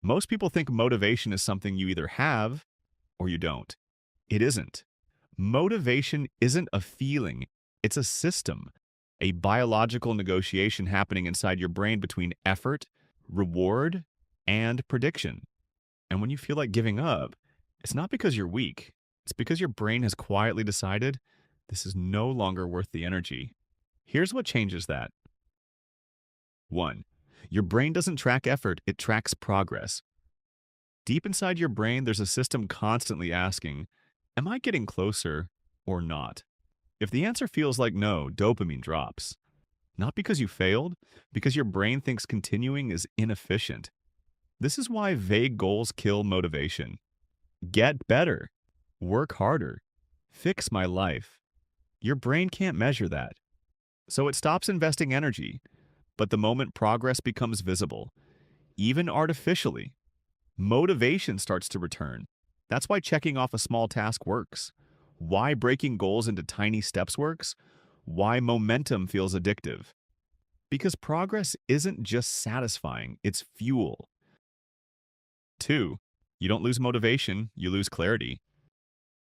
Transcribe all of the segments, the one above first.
Most people think motivation is something you either have or you don't. It isn't. Motivation isn't a feeling, it's a system, a biological negotiation happening inside your brain between effort, reward, and prediction. And when you feel like giving up, it's not because you're weak, it's because your brain has quietly decided this is no longer worth the energy. Here's what changes that. 1. Your brain doesn't track effort, it tracks progress. Deep inside your brain, there's a system constantly asking, am I getting closer or not? If the answer feels like no, dopamine drops. Not because you failed, because your brain thinks continuing is inefficient. This is why vague goals kill motivation. Get better. Work harder. Fix my life. Your brain can't measure that. So it stops investing energy. But the moment progress becomes visible, even artificially, motivation starts to return. That's why checking off a small task works. Why breaking goals into tiny steps works. Why momentum feels addictive. Because progress isn't just satisfying, it's fuel. 2. You don't lose motivation, you lose clarity.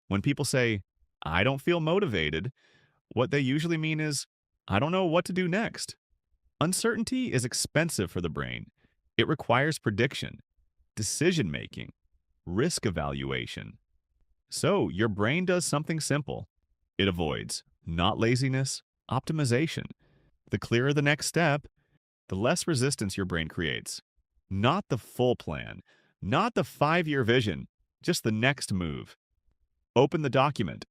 When people say, I don't feel motivated, what they usually mean is, I don't know what to do next. Uncertainty is expensive for the brain. It requires prediction, decision-making, risk evaluation. So your brain does something simple. It avoids, not laziness, optimization. The clearer the next step, the less resistance your brain creates. Not the full plan, not the 5-year vision, just the next move. Open the document,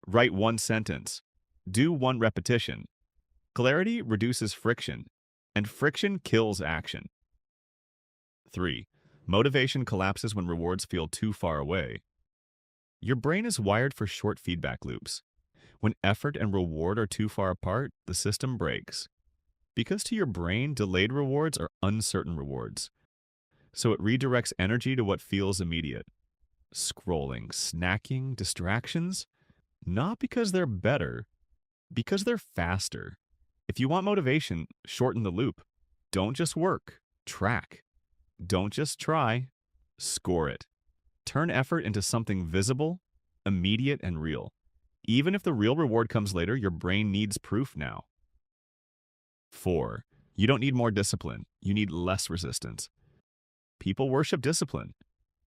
write one sentence, do one repetition. Clarity reduces friction, and friction kills action. 3. Motivation collapses when rewards feel too far away. Your brain is wired for short feedback loops. When effort and reward are too far apart, the system breaks. Because to your brain, delayed rewards are uncertain rewards. So it redirects energy to what feels immediate. Scrolling, snacking, distractions, not because they're better, because they're faster. If you want motivation, shorten the loop. Don't just work, track. Don't just try, score it. Turn effort into something visible, immediate, and real. Even if the real reward comes later, your brain needs proof now. 4. You don't need more discipline, you need less resistance. People worship discipline,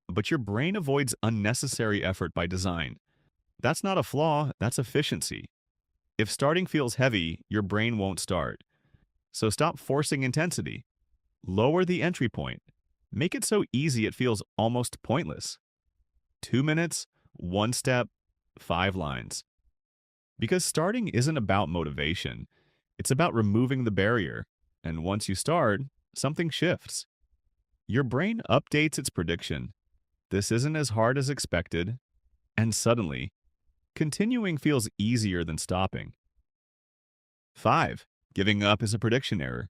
but your brain avoids unnecessary effort by design. That's not a flaw, that's efficiency. If starting feels heavy, your brain won't start. So stop forcing intensity. Lower the entry point. Make it so easy it feels almost pointless. 2 minutes, 1 step, 5 lines. Because starting isn't about motivation. It's about removing the barrier. And once you start, something shifts. Your brain updates its prediction. This isn't as hard as expected. And suddenly, continuing feels easier than stopping. 5. Giving up is a prediction error.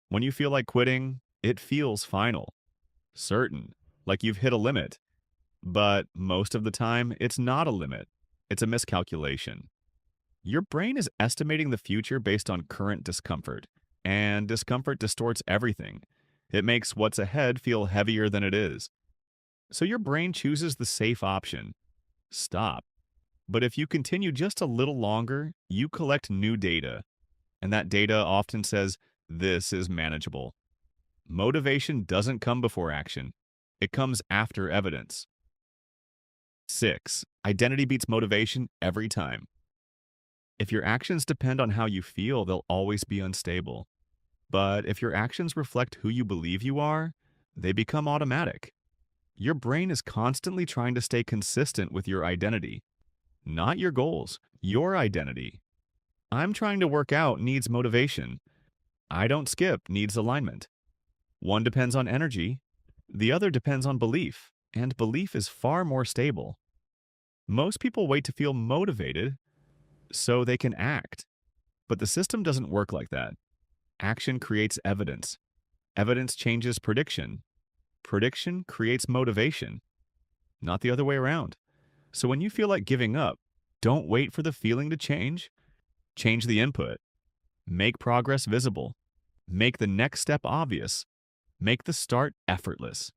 When you feel like quitting, it feels final, certain, like you've hit a limit. But most of the time, it's not a limit. It's a miscalculation. Your brain is estimating the future based on current discomfort, and discomfort distorts everything. It makes what's ahead feel heavier than it is. So your brain chooses the safe option. Stop. But if you continue just a little longer, you collect new data. And that data often says, this is manageable. Motivation doesn't come before action. It comes after evidence. 6. Identity beats motivation every time. If your actions depend on how you feel, they'll always be unstable. But if your actions reflect who you believe you are, they become automatic. Your brain is constantly trying to stay consistent with your identity. Not your goals, your identity. I'm trying to work out needs motivation. I don't skip needs alignment. One depends on energy, the other depends on belief, and belief is far more stable. Most people wait to feel motivated so they can act. But the system doesn't work like that. Action creates evidence. Evidence changes prediction. Prediction creates motivation. Not the other way around. So when you feel like giving up, don't wait for the feeling to change. Change the input. Make progress visible. Make the next step obvious. Make the start effortless.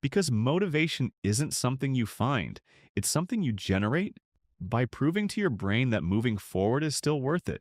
Because motivation isn't something you find, it's something you generate by proving to your brain that moving forward is still worth it.